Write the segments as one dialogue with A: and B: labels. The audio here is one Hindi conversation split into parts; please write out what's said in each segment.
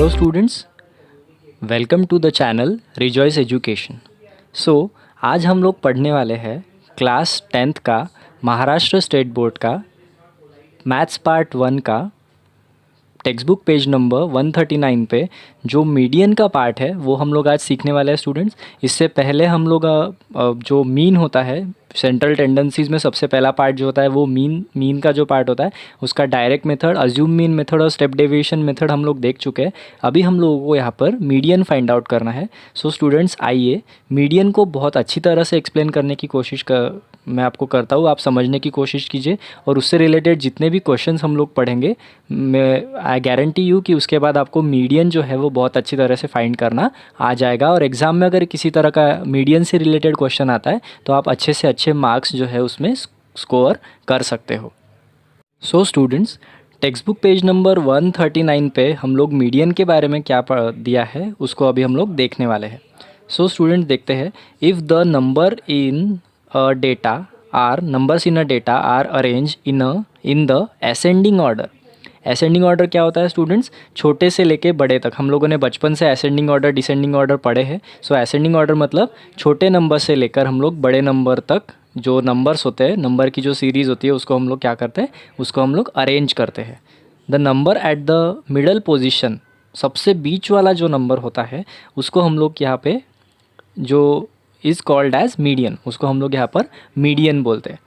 A: Hello students, welcome to the channel rejoice education. आज हम लोग पढ़ने वाले हैं क्लास 10th का महाराष्ट्र स्टेट बोर्ड का मैथ्स पार्ट 1 का टेक्स्ट बुक पेज नंबर 139 पे जो मीडियन का पार्ट है वो हम लोग आज सीखने वाले हैं स्टूडेंट्स। इससे पहले हम लोग जो मीन होता है सेंट्रल टेंडेंसीज़ में सबसे पहला पार्ट जो होता है वो मीन का जो पार्ट होता है उसका direct method, assume mean method और स्टेप डेविएशन मेथड हम लोग देख चुके हैं। अभी हम लोगों को यहाँ पर मीडियन फाइंड आउट करना है। स्टूडेंट्स आइए मीडियन को बहुत अच्छी तरह से एक्सप्लेन करने की कोशिश मैं आपको करता हूँ, आप समझने की कोशिश कीजिए और उससे रिलेटेड जितने भी क्वेश्चंस हम लोग पढ़ेंगे मैं आई गारंटी यू कि उसके बाद आपको मीडियन जो है वो बहुत अच्छी तरह से फाइंड करना आ जाएगा। और एग्ज़ाम में अगर किसी तरह का मीडियन से रिलेटेड क्वेश्चन आता है तो आप अच्छे से अच्छे मार्क्स जो है उसमें स्कोर कर सकते हो। Students, text book page number 139 पे हम लोग मीडियन के बारे में क्या दिया है उसको अभी हम लोग देखने वाले हैं। स्टूडेंट देखते हैं, if the number in data are numbers in a data are arrange in the ascending order. Ascending order क्या होता है स्टूडेंट्स? छोटे से लेके बड़े तक हम लोगों ने बचपन से असेंडिंग ऑर्डर डिसेंडिंग ऑर्डर पढ़े हैं। असेंडिंग ऑर्डर मतलब छोटे नंबर से लेकर हम लोग बड़े नंबर तक जो नंबर्स होते हैं, नंबर की जो सीरीज़ होती है उसको हम लोग क्या करते हैं, उसको हम लोग अरेंज करते हैं। The number eight the middle position, सबसे बीच वाला जो नंबर होता है उसको हम लोग यहाँ पे जो इज़ कॉल्ड एज मीडियन, उसको हम लोग यहाँ पर मीडियन बोलते हैं।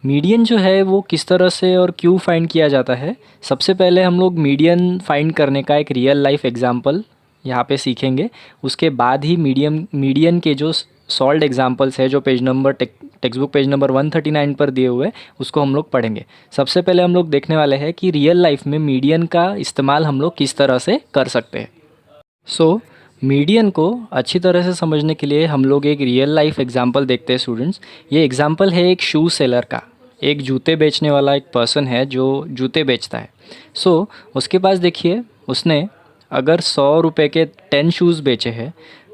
A: मीडियन जो है वो किस तरह से और क्यों फाइंड किया जाता है, सबसे पहले हम लोग मीडियन फाइंड करने का एक रियल लाइफ एग्जांपल यहाँ पे सीखेंगे। उसके बाद ही मीडियन के जो सॉल्व्ड एग्जांपल्स है जो page number text book page number 139 पर दिए हुए उसको हम लोग पढ़ेंगे। सबसे पहले हम लोग देखने वाले हैं कि रियल लाइफ में मीडियन का इस्तेमाल हम लोग किस तरह से कर सकते हैं। मीडियन को अच्छी तरह से समझने के लिए हम लोग एक रियल लाइफ एग्जांपल देखते हैं स्टूडेंट्स। ये एग्जांपल है एक शू सेलर का, एक जूते बेचने वाला एक पर्सन है जो जूते बेचता है। उसके पास देखिए, उसने अगर 100 रुपये के 10 शूज़ बेचे हैं,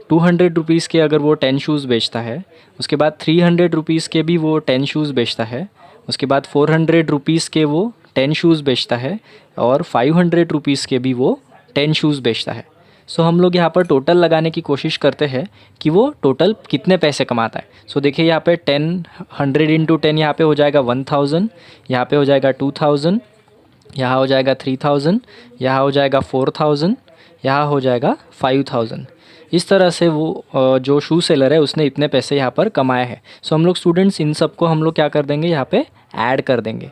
A: 200 रुपीज़ के अगर वो 10 शूज़ बेचता है, उसके बाद 300 रुपीज़ के भी वो 10 शूज़ बेचता है, उसके बाद 400 रुपीज़ के वो 10 शूज़ बेचता है और 500 रुपीज़ के भी वो 10 शूज़ बेचता है। हम लोग यहाँ पर टोटल लगाने की कोशिश करते हैं कि वो टोटल कितने पैसे कमाता है। देखिए यहाँ पे 100 इंटू 10 यहाँ पे हो जाएगा 1000, यहाँ पे हो जाएगा 2000, यहाँ हो जाएगा 3000, यहाँ हो जाएगा 4000, यहाँ हो जाएगा 5000। इस तरह से वो जो शू सेलर है उसने इतने पैसे यहाँ पर कमाए हैं। हम लोग स्टूडेंट्स इन सबको हम लोग क्या कर देंगे, यहाँ पे ऐड कर देंगे।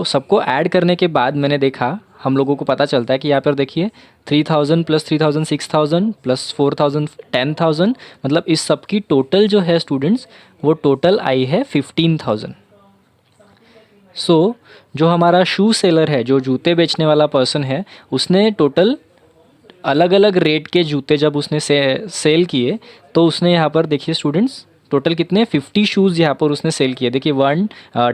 A: सबको ऐड करने के बाद मैंने देखा, हम लोगों को पता चलता है कि यहाँ पर देखिए 3000 प्लस 3000 6000 प्लस 4000 10,000, मतलब इस सब की टोटल जो है स्टूडेंट्स वो टोटल आई है 15,000। जो हमारा शू सेलर है, जो जूते बेचने वाला पर्सन है, उसने टोटल अलग अलग रेट के जूते जब उसने सेल किए तो उसने यहाँ पर देखिए स्टूडेंट्स टोटल कितने 50 शूज़ यहाँ पर उसने सेल किए। देखिए 1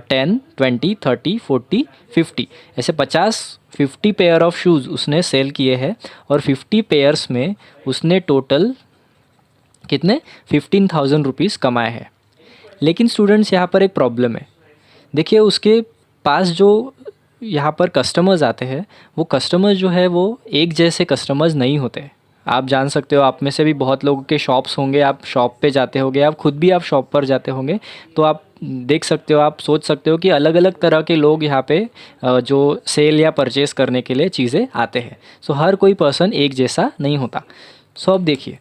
A: 10 20 30 40 50 ऐसे 50 पेयर ऑफ शूज़ उसने सेल किए हैं और 50 पेयर्स में उसने टोटल कितने 15,000 रुपीज़ कमाए हैं। लेकिन स्टूडेंट्स यहाँ पर एक प्रॉब्लम है। देखिए उसके पास जो यहाँ पर कस्टमर्स आते हैं वो कस्टमर्स जो है वो एक जैसे कस्टमर्स नहीं होते। आप जान सकते हो, आप में से भी बहुत लोगों के शॉप्स होंगे, आप शॉप पे जाते होंगे, आप खुद भी आप शॉप पर जाते होंगे, तो आप देख सकते हो, आप सोच सकते हो कि अलग अलग तरह के लोग यहाँ पे जो सेल या परचेज़ करने के लिए चीज़ें आते हैं। हर कोई पर्सन एक जैसा नहीं होता। अब देखिए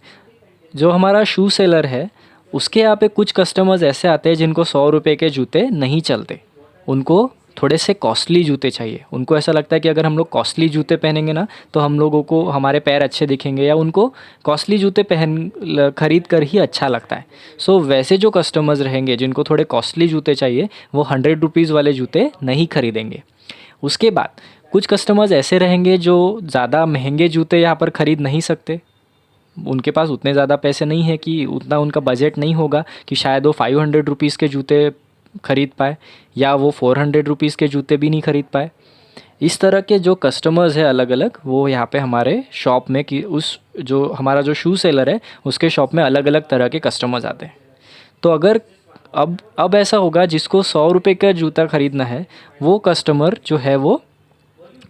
A: जो हमारा शू सेलर है उसके यहाँ पे कुछ कस्टमर्स ऐसे आते हैं जिनको 100 रुपये के जूते नहीं चलते, उनको थोड़े से कॉस्टली जूते चाहिए। उनको ऐसा लगता है कि अगर हम लोग कॉस्टली जूते पहनेंगे ना तो हम लोगों को हमारे पैर अच्छे दिखेंगे, या उनको कॉस्टली जूते खरीद कर ही अच्छा लगता है। वैसे जो कस्टमर्स रहेंगे जिनको थोड़े कॉस्टली जूते चाहिए वो 100 रुपीज़ वाले जूते नहीं खरीदेंगे। उसके बाद कुछ कस्टमर्स ऐसे रहेंगे जो ज़्यादा महंगे जूते यहाँ पर ख़रीद नहीं सकते, उनके पास उतने ज़्यादा पैसे नहीं है कि उतना उनका बजट नहीं होगा कि शायद वो 500 रुपीज़ के जूते खरीद पाए, या वो 400 रुपीज़ के जूते भी नहीं खरीद पाए। इस तरह के जो कस्टमर्स है अलग अलग वो यहाँ पे हमारे शॉप में कि उस जो हमारा जो शू सेलर है उसके शॉप में अलग अलग तरह के कस्टमर्स आते हैं। तो अगर अब ऐसा होगा जिसको 100 रुपये का जूता ख़रीदना है वो कस्टमर जो है वो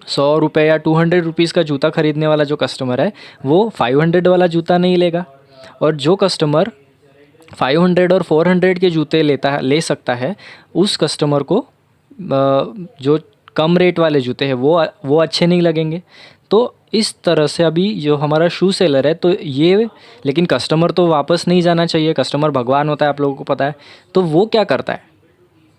A: ₹100 या ₹200 का जूता खरीदने वाला जो कस्टमर है वो 500 वाला जूता नहीं लेगा। और जो कस्टमर 500 और 400 के जूते ले सकता है, उस कस्टमर को जो कम रेट वाले जूते हैं वो अच्छे नहीं लगेंगे। तो इस तरह से अभी जो हमारा शू सेलर है, तो ये, लेकिन कस्टमर तो वापस नहीं जाना चाहिए, कस्टमर भगवान होता है, आप लोगों को पता है। तो वो क्या करता है,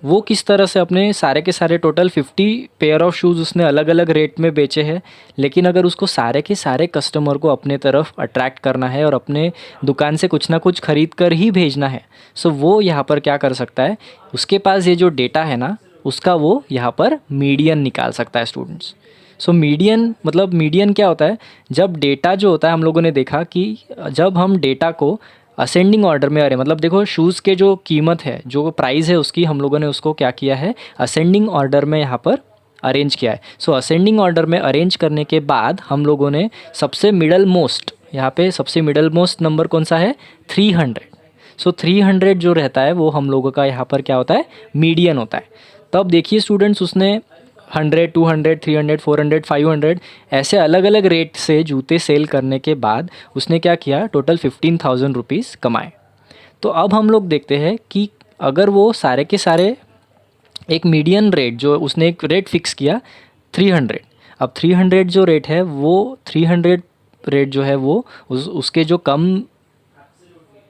A: वो किस तरह से अपने सारे के सारे टोटल 50 पेयर ऑफ शूज़ उसने अलग अलग रेट में बेचे हैं, लेकिन अगर उसको सारे के सारे कस्टमर को अपने तरफ अट्रैक्ट करना है और अपने दुकान से कुछ ना कुछ खरीद कर ही भेजना है, सो वो यहाँ पर क्या कर सकता है, उसके पास ये जो डेटा है ना, उसका वो यहाँ पर मीडियन निकाल सकता है स्टूडेंट्स। सो मीडियन मतलब मीडियन क्या होता है, जब डेटा जो होता है, हम लोगों ने देखा कि जब हम डेटा को असेंडिंग ऑर्डर में, अरे मतलब देखो शूज़ के जो कीमत है, जो प्राइस है उसकी, हम लोगों ने उसको क्या किया है, असेंडिंग ऑर्डर में यहाँ पर अरेंज किया है। सो असेंडिंग ऑर्डर में अरेंज करने के बाद हम लोगों ने सबसे मिडल मोस्ट, यहाँ पे सबसे मिडल मोस्ट नंबर कौन सा है, 300। सो 300 जो रहता है वो हम लोगों का यहाँ पर क्या होता है, मीडियन होता है। तब देखिए स्टूडेंट्स, उसने 100, 200, 300, 400, 500 ऐसे अलग अलग रेट से जूते सेल करने के बाद उसने क्या किया, टोटल 15,000 रुपीज़ कमाए। तो अब हम लोग देखते हैं कि अगर वो सारे के सारे एक मीडियन रेट, जो उसने एक रेट फिक्स किया 300, अब 300 जो रेट है वो 300 रेट जो है वो उसके जो कम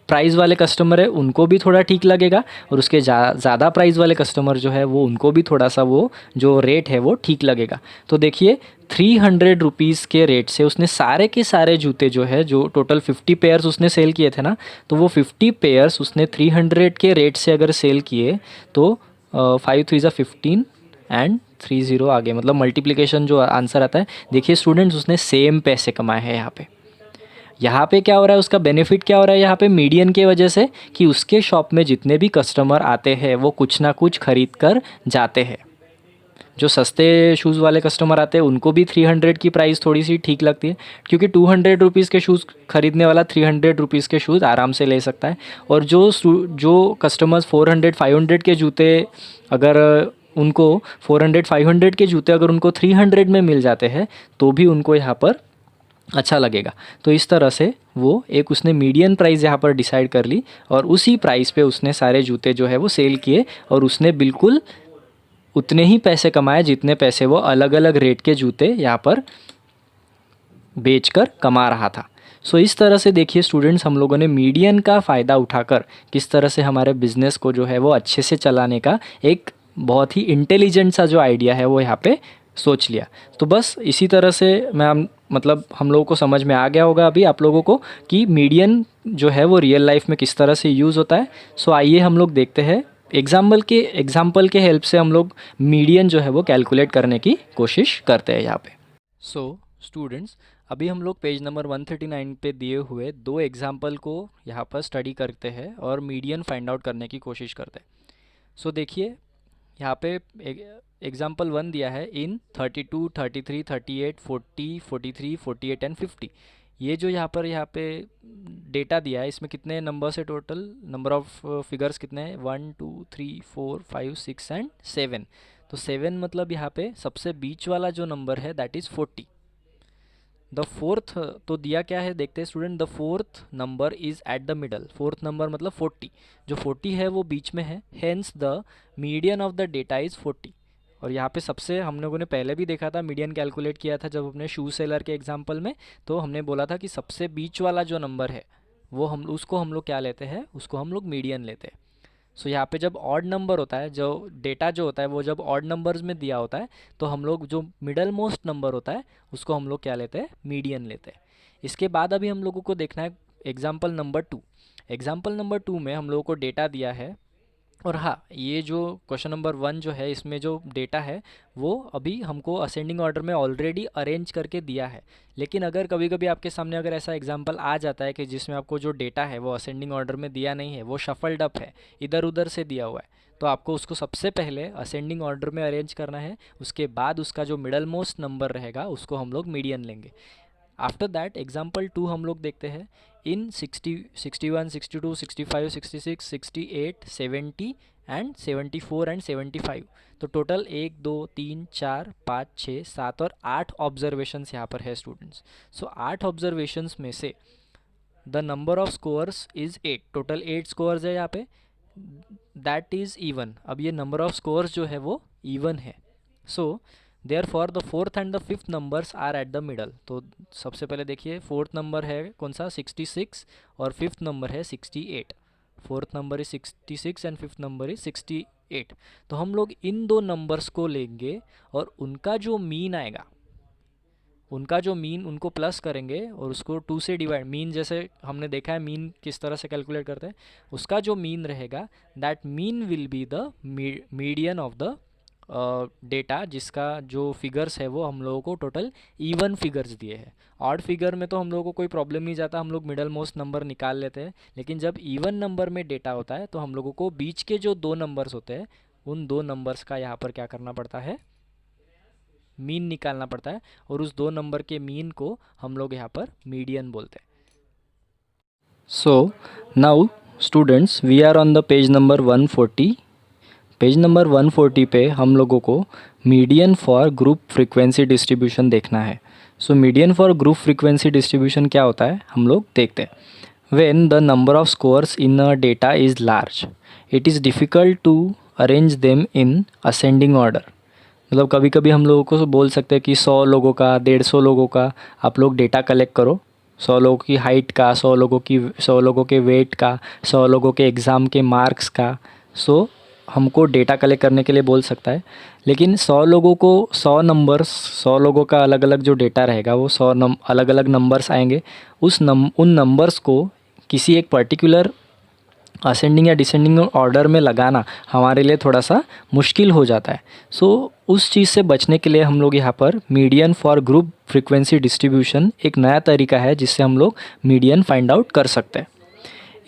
A: प्राइस वाले कस्टमर है उनको भी थोड़ा ठीक लगेगा, और उसके ज़्यादा प्राइस वाले कस्टमर जो है वो उनको भी थोड़ा सा वो जो रेट है वो ठीक लगेगा। तो देखिए 300 रुपीज़ के रेट से उसने सारे के सारे जूते जो है, जो टोटल 50 पेयर्स उसने सेल किए थे ना, तो वो 50 पेयर्स उसने 300 के रेट से अगर सेल किए तो 5 3 15 एंड 30 आगे, मतलब मल्टीप्लिकेशन जो आंसर आता है, देखिए स्टूडेंट्स उसने सेम पैसे कमाए हैं यहाँ पे। यहाँ पे क्या हो रहा है, उसका बेनिफिट क्या हो रहा है यहाँ पे मीडियन के वजह से, कि उसके शॉप में जितने भी कस्टमर आते हैं वो कुछ ना कुछ खरीद कर जाते हैं। जो सस्ते शूज़ वाले कस्टमर आते हैं उनको भी 300 की प्राइस थोड़ी सी ठीक लगती है, क्योंकि 200 रुपीज़ के शूज़ खरीदने वाला 300 रुपीज़ के शूज़ आराम से ले सकता है। और जो कस्टमर्स 400 500 के जूते, अगर उनको 400 500 के जूते अगर उनको 300 में मिल जाते हैं तो भी उनको यहाँ पर अच्छा लगेगा। तो इस तरह से वो एक उसने मीडियन प्राइस यहाँ पर डिसाइड कर ली, और उसी प्राइस पे उसने सारे जूते जो है वो सेल किए, और उसने बिल्कुल उतने ही पैसे कमाए जितने पैसे वो अलग अलग रेट के जूते यहाँ पर बेचकर कमा रहा था। सो इस तरह से देखिए स्टूडेंट्स, हम लोगों ने मीडियन का फ़ायदा उठाकर किस तरह से हमारे बिज़नेस को जो है वो अच्छे से चलाने का एक बहुत ही इंटेलिजेंट सा जो आइडिया है वो यहाँ पे सोच लिया। तो बस इसी तरह से मतलब हम लोगों को समझ में आ गया होगा अभी आप लोगों को कि मीडियन जो है वो रियल लाइफ में किस तरह से यूज़ होता है। सो आइए हम लोग देखते हैं एग्जाम्पल के हेल्प से हम लोग मीडियन जो है वो कैलकुलेट करने की कोशिश करते हैं यहाँ पे। सो स्टूडेंट्स, अभी हम लोग पेज नंबर 139 पे दिए हुए दो एग्जाम्पल को यहाँ पर स्टडी करते हैं और मीडियन फाइंड आउट करने की कोशिश करते हैं। सो देखिए यहाँ पे एग्जाम्पल 1 दिया है, इन 32, 33, 38, 40, 43, 48 एंड 50। ये जो यहाँ पे डेटा दिया है, इसमें कितने नंबर्स है, टोटल नंबर ऑफ फिगर्स कितने हैं, 1 2 3 4 5 6 एंड 7। तो 7 मतलब यहाँ पे सबसे बीच वाला जो नंबर है दैट इज़ 40। द फोर्थ तो दिया क्या है, देखते हैं student, the fourth number is eight the middle. Fourth number मतलब 40, जो 40 है वो बीच में है, hence the median of the data is 40। और यहाँ पे सबसे हम लोगों ने पहले भी देखा था, मीडियन कैलकुलेट किया था जब अपने शू सेलर के एग्जाम्पल में, तो हमने बोला था कि सबसे बीच वाला जो नंबर है वो उसको हम लोग क्या लेते हैं, उसको हम लोग मीडियन लेते हैं। सो यहाँ पे जब ऑड नंबर होता है, जो डेटा जो होता है वो जब ऑड नंबर्स में दिया होता है, तो हम लोग जो मिडल मोस्ट नंबर होता है उसको हम लोग क्या लेते हैं, मीडियन लेते हैं। इसके बाद अभी हम लोगों को देखना है एग्जाम्पल नंबर 2। एग्जाम्पल नंबर 2 में हम लोगों को डेटा दिया है, और हाँ, ये जो क्वेश्चन नंबर 1 जो है इसमें जो डेटा है वो अभी हमको असेंडिंग ऑर्डर में ऑलरेडी अरेंज करके दिया है। लेकिन अगर कभी कभी आपके सामने अगर ऐसा एग्जांपल आ जाता है कि जिसमें आपको जो डेटा है वो असेंडिंग ऑर्डर में दिया नहीं है, वो शफल्ड अप है, इधर उधर से दिया हुआ है, तो आपको उसको सबसे पहले असेंडिंग ऑर्डर में अरेंज करना है। उसके बाद उसका जो मिडल मोस्ट नंबर रहेगा उसको हम लोग मीडियन लेंगे। आफ्टर दैट एग्जाम्पल 2 हम लोग देखते हैं। इन 60, 61, 62, 65, 66, 68, 70 एंड 74 एंड 75। तो टोटल 1, 2, 3, 4, 5, 6, 7 और 8 ऑब्जर्वेशंस यहाँ पर है स्टूडेंट्स। सो 8 ऑब्जर्वेशंस में से the number of scores is 8। Total 8 scores है यहाँ पे, दैट इज़ इवन। अब ये नंबर ऑफ स्कोअर्स जो है वो इवन है। So therefore the fourth and the fifth numbers are at the middle. तो सबसे पहले देखिए फोर्थ नंबर है कौन सा 66 और फिफ्थ नंबर है 68। Fourth number is 66 and fifth number is 68। तो हम लोग इन दो नंबर्स को लेंगे और उनका जो मीन आएगा, उनका जो मीन उनको प्लस करेंगे और उसको 2 से डिवाइड, मीन जैसे हमने देखा है मीन किस तरह से कैलकुलेट करते हैं, उसका जो मीन रहेगा that mean will be the median of the data, जिसका जो फिगर्स है वो हम लोगों को टोटल इवन फिगर्स दिए हैं। ऑड फिगर में तो हम लोगों को कोई प्रॉब्लम नहीं जाता, हम लोग मिडल मोस्ट नंबर निकाल लेते हैं। लेकिन जब इवन नंबर में डेटा होता है तो हम लोगों को बीच के जो 2 नंबर्स होते हैं उन 2 नंबर्स का यहाँ पर क्या करना पड़ता है, मीन निकालना पड़ता है। और उस 2 नंबर के मीन को हम लोग यहाँ पर मीडियन बोलते हैं। So now students we are on the page number 140। Page number 140 पे हम लोगों को median for group frequency distribution देखना है। So median for group frequency distribution क्या होता है हम लोग देखते हैं। When the number of scores in a data is large it is difficult to arrange them in ascending order. मतलब कभी कभी हम लोगों को बोल सकते हैं कि 100 लोगों का, 150 लोगों का आप लोग डेटा कलेक्ट करो, 100 लोगों की हाइट का, 100 लोगों के वेट का, 100 लोगों के एग्ज़ाम के मार्क्स का। सो हमको डेटा कलेक्ट करने के लिए बोल सकता है। लेकिन 100 लोगों को 100 नंबर्स, 100 लोगों का अलग अलग जो डेटा रहेगा वो 100 अलग अलग नंबर्स आएंगे। उन नंबर्स को किसी एक पर्टिकुलर असेंडिंग या डिसेंडिंग ऑर्डर में लगाना हमारे लिए थोड़ा सा मुश्किल हो जाता है। सो उस चीज़ से बचने के लिए हम लोग यहाँ पर median for group frequency distribution एक नया तरीका है जिससे हम लोग मीडियन फाइंड आउट कर सकते हैं।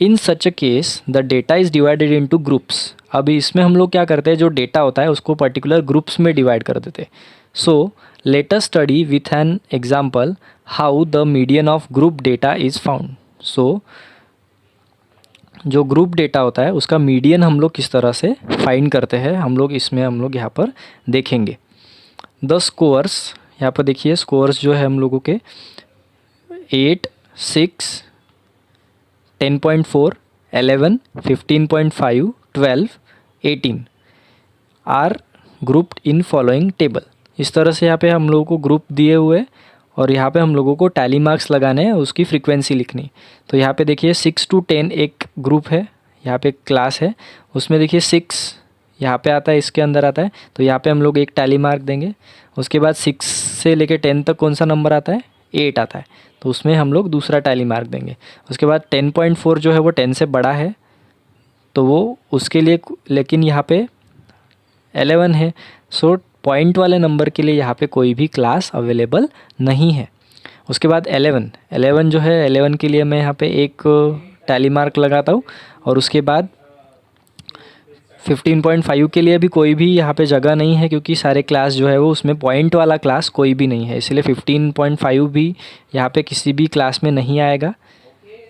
A: In such a case the data is divided into groups. अभी इसमें हम लोग क्या करते हैं, जो डेटा होता है उसको पर्टिकुलर ग्रुप्स में डिवाइड कर देते हैं। So let us study with an example how the median of group data is found. So जो ग्रुप डेटा होता है उसका मीडियन हम लोग किस तरह से फाइंड करते हैं हम लोग यहाँ पर देखेंगे। द स्कोर्स, यहाँ पर देखिए स्कोर्स जो है हम लोगों के 8, 6, 10.4, 11, 15.5, 12, 18 are grouped in following table. इस तरह से यहाँ पे हम लोगों को ग्रुप दिए हुए और यहाँ पे हम लोगों को टैली मार्क्स लगाने हैं, उसकी फ्रीक्वेंसी लिखनी। तो यहाँ पे देखिए 6 to 10 एक ग्रुप है, यहाँ पे क्लास है, उसमें देखिए 6 यहाँ पे आता है, इसके अंदर आता है। तो यहाँ पे हम लोग एक टैली मार्क देंगे। उसके बाद 6 से लेके 10 तक कौन सा नंबर आता है, 8 आता है, तो उसमें हम लोग दूसरा टैली मार्क देंगे। उसके बाद 10.4 जो है वो 10 से बड़ा है तो वो उसके लिए, लेकिन यहाँ पे 11 है। सो पॉइंट वाले नंबर के लिए यहाँ पे कोई भी क्लास अवेलेबल नहीं है। उसके बाद 11 जो है 11 के लिए मैं यहाँ पे एक टैली मार्क लगाता हूँ। और उसके बाद 15.5 के लिए भी कोई भी यहाँ पे जगह नहीं है क्योंकि सारे क्लास जो है वो उसमें पॉइंट वाला क्लास कोई भी नहीं है, इसलिए 15.5 भी यहाँ पे किसी भी क्लास में नहीं आएगा।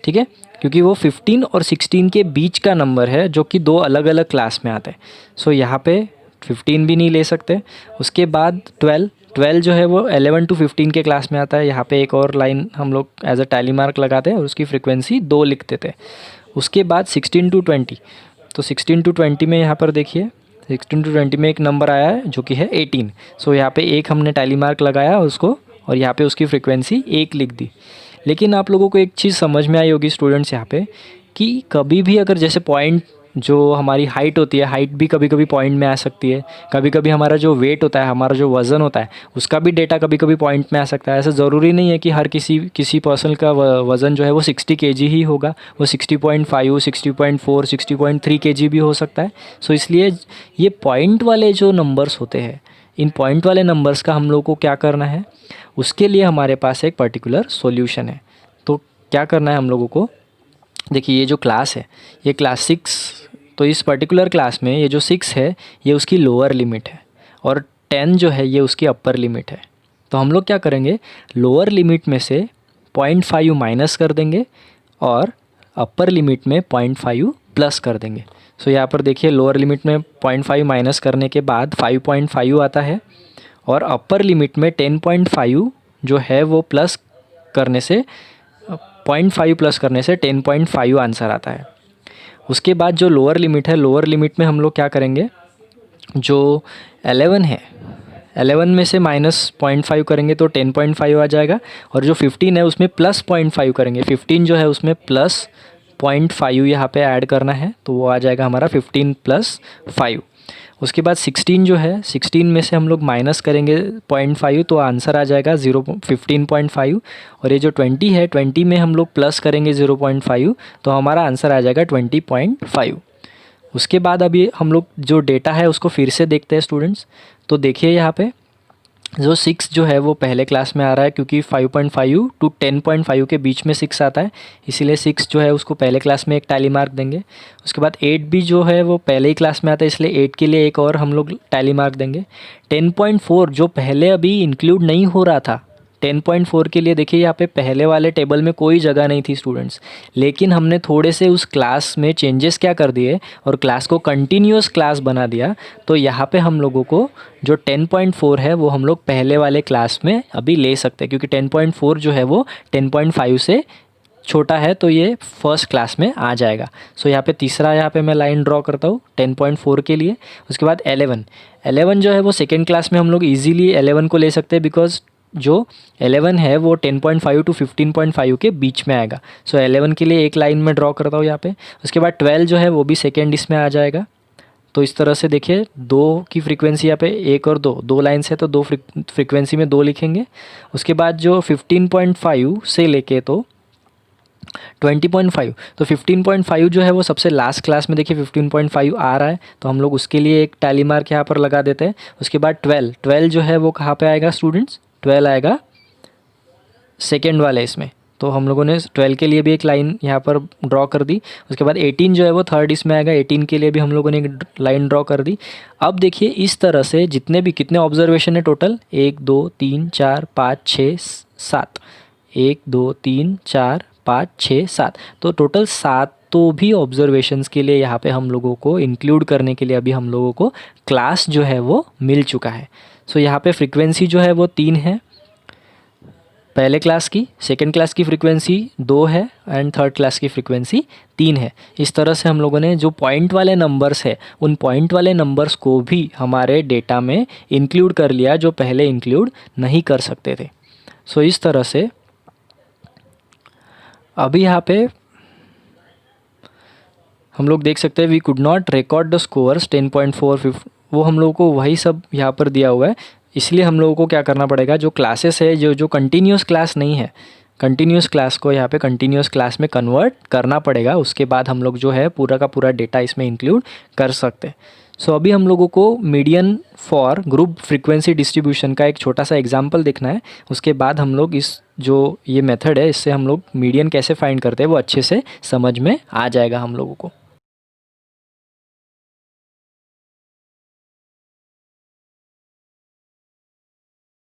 A: ठीक है, क्योंकि वो 15 और 16 के बीच का नंबर है जो कि 2 अलग अलग क्लास में आते हैं। सो यहाँ पे 15 भी नहीं ले सकते। उसके बाद 12 जो है वो 11 to 15 के क्लास में आता है। यहाँ पे एक और लाइन हम लोग एज अ टैली मार्क लगाते हैं और उसकी फ्रीक्वेंसी 2 लिख देते हैं। उसके बाद 16 to 20, तो 16 to 20 में यहाँ पर देखिए 16 to 20 में एक नंबर आया है जो कि है 18। सो यहाँ पे एक हमने टैली मार्क लगाया उसको और यहाँ पे उसकी फ्रीक्वेंसी 1 लिख दी। लेकिन आप लोगों को एक चीज़ समझ में आई होगी स्टूडेंट्स यहाँ पे कि कभी भी अगर जैसे पॉइंट, जो हमारी हाइट होती है, हाइट भी कभी कभी पॉइंट में आ सकती है। कभी कभी हमारा जो वेट होता है, हमारा जो वज़न होता है, उसका भी डेटा कभी कभी पॉइंट में आ सकता है। ऐसा ज़रूरी नहीं है कि हर किसी पर्सन का वज़न जो है वो 60 kg ही होगा, वो 60.5, 60.4, 60.3 kg भी हो सकता है। सो इसलिए ये पॉइंट वाले जो नंबर्स होते हैं, इन पॉइंट वाले नंबर्स का हम लोग को क्या करना है, उसके लिए हमारे पास एक पर्टिकुलर सॉल्यूशन है। तो क्या करना है हम लोगों को, देखिए ये जो क्लास है ये क्लास 6, तो इस पर्टिकुलर क्लास में ये जो 6 है ये उसकी लोअर लिमिट है और 10 जो है ये उसकी अपर लिमिट है। तो हम लोग क्या करेंगे, लोअर लिमिट में से 0.5 माइनस कर देंगे और अपर लिमिट में 0.5 प्लस कर देंगे। सो यहाँ पर देखिए लोअर लिमिट में 0.5 माइनस करने के बाद 5.5 आता है और अपर लिमिट में 10.5 जो है वो प्लस करने से 0.5 प्लस करने से 10.5 आंसर आता है। उसके बाद जो लोअर लिमिट है, लोअर लिमिट में हम लोग क्या करेंगे, जो 11 है 11 में से माइनस 0.5 करेंगे तो 10.5 आ जाएगा और जो 15 है उसमें प्लस 0.5 करेंगे, 15 जो है उसमें प्लस 0.5 यहाँ पे ऐड करना है तो वो आ जाएगा हमारा 15 प्लस 5। उसके बाद 16 जो है, 16 में से हम लोग माइनस करेंगे 0.5 तो आंसर आ जाएगा 15.5 और ये जो 20 है 20 में हम लोग प्लस करेंगे 0.5 तो हमारा आंसर आ जाएगा 20.5। उसके बाद अभी हम लोग जो डेटा है उसको फिर से देखते हैं स्टूडेंट्स। तो देखिए यहाँ पे जो 6 जो है वो पहले क्लास में आ रहा है क्योंकि 5.5 टू 10.5 के बीच में 6 आता है, इसीलिए 6 जो है उसको पहले क्लास में एक टैली मार्क देंगे। उसके बाद 8 भी जो है वो पहले ही क्लास में आता है, इसलिए 8 के लिए एक और हम लोग टैली मार्क देंगे। 10.4 जो पहले अभी इंक्लूड नहीं हो रहा था, 10.4 के लिए देखिए यहाँ पे पहले वाले टेबल में कोई जगह नहीं थी स्टूडेंट्स, लेकिन हमने थोड़े से उस क्लास में चेंजेस क्या कर दिए और क्लास को कंटिन्यूअस क्लास बना दिया। तो यहाँ पे हम लोगों को जो 10.4 है वो हम लोग पहले वाले क्लास में अभी ले सकते हैं क्योंकि 10.4 जो है वो 10.5 से छोटा है तो ये फर्स्ट क्लास में आ जाएगा। सो यहाँ पे तीसरा यहाँ पे मैं लाइन ड्रॉ करता हूँ 10.4 के लिए। उसके बाद 11 जो है वो सेकेंड क्लास में हम लोग ईजिली 11 को ले सकते हैं बिकॉज जो 11 है वो 10.5 टू 15.5 के बीच में आएगा। सो 11 के लिए एक लाइन में ड्रॉ करता हूँ यहाँ पे। उसके बाद 12 जो है वो भी सेकेंड इसमें आ जाएगा। तो इस तरह से देखिए 2 की फ्रीक्वेंसी यहाँ पे 1 और 2 लाइन्स है तो 2 फ्रीक्वेंसी में 2 लिखेंगे। उसके बाद जो 15.5 से लेके तो 20.5, तो 15.5 जो है वो सबसे लास्ट क्लास में देखिए 15.5 आ रहा है तो हम लोग उसके लिए एक टैली मार्क यहाँ पर लगा देते हैं। उसके बाद 12 जो है वो कहाँ पे आएगा स्टूडेंट्स, 12 आएगा सेकेंड वाले इसमें, तो हम लोगों ने 12 के लिए भी एक लाइन यहाँ पर ड्रॉ कर दी। उसके बाद 18 जो है वो थर्ड इसमें आएगा, 18 के लिए भी हम लोगों ने एक लाइन ड्रॉ कर दी। अब देखिए इस तरह से जितने भी कितने ऑब्जर्वेशन है टोटल, 1 2 3 4 5 6 7, 1 2 3 4 5 6 7, तो टोटल 7 तो भी ऑब्जर्वेशंस के लिए यहाँ पे हम लोगों को इंक्लूड करने के लिए अभी हम लोगों को क्लास जो है वो मिल चुका है। सो यहाँ पे फ्रीक्वेंसी जो है वो 3 है पहले क्लास की, सेकेंड क्लास की फ्रीक्वेंसी 2 है एंड थर्ड क्लास की फ्रीक्वेंसी 3 है। इस तरह से हम लोगों ने जो पॉइंट वाले नंबर्स है उन पॉइंट वाले नंबर्स को भी हमारे डेटा में इंक्लूड कर लिया जो पहले इंक्लूड नहीं कर सकते थे। सो इस तरह से अभी यहाँ पे हम लोग देख सकते हैं we could not record the scores 10.4, वो हम लोगों को वही सब यहाँ पर दिया हुआ है। इसलिए हम लोगों को क्या करना पड़ेगा, जो क्लासेस है जो कंटिन्यूस क्लास नहीं है, कंटिन्यूस क्लास को यहाँ पे कंटिन्यूस क्लास में कन्वर्ट करना पड़ेगा। उसके बाद हम लोग जो है पूरा का पूरा डेटा इसमें इंक्लूड कर सकते हैं। सो अभी हम लोगों को median for group frequency distribution का एक छोटा सा एग्जांपल देखना है। उसके बाद हम लोग इस जो ये मेथड है इससे हम लोग मीडियन कैसे फाइंड करते हैं वो अच्छे से समझ में आ जाएगा हम लोगों को।